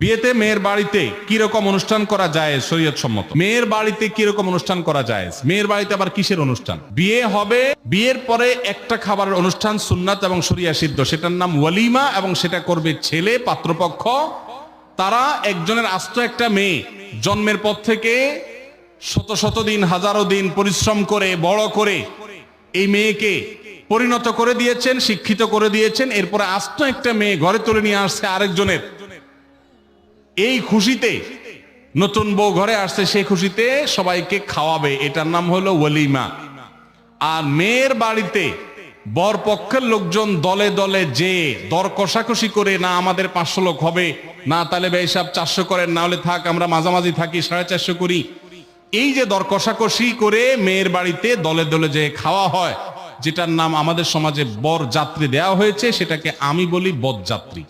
বিয়েতে মেয়ের বাড়িতে কিরকম অনুষ্ঠান করা যায় শরীয়ত সম্মত? মেয়ের বাড়িতে কিরকম অনুষ্ঠান করা যায়? মেয়ের বাড়িতে আবার কিসের অনুষ্ঠান? বিয়ে হবে, বিয়ের পরে একটা খাবারের অনুষ্ঠান সুন্নাত এবং শরিয়া সিদ্ধ, সেটার নাম ওয়ালিমা, এবং সেটা করবে ছেলে পাত্রপক্ষ। তারা একজনের আস্ত একটা মেয়ে জন্মের পর থেকে শত শত দিন, হাজারো দিন পরিশ্রম করে বড় করে এই মেয়েকে পরিণত করে দিয়েছেন, শিক্ষিত করে দিয়েছেন। এরপরে আস্ত একটা মেয়ে ঘরে তুলে নিয়ে আসছে আরেকজনের। এই খুশিতে, নতুন বউ ঘরে আসছে, সেই খুশিতে সবাইকে খাওয়াবে, এটার নাম হলো ওয়ালিমা। আর মেয়ের বাড়িতে বর পক্ষের লোকজন দলে দলে যে দর কষাকষি করে, না আমাদের 500 লোক হবে, না তাহলে ভাই সাহেব 400 করেন, না হলে থাক আমরা মাঝামাঝি থাকি 450 করি, এই যে দর কষাকষি করে মেয়ের বাড়িতে দলে দলে যে খাওয়া হয়, যেটার নাম আমাদের সমাজে বর যাত্রী দেওয়া হয়েছে, সেটাকে আমি বলি বরযাত্রী।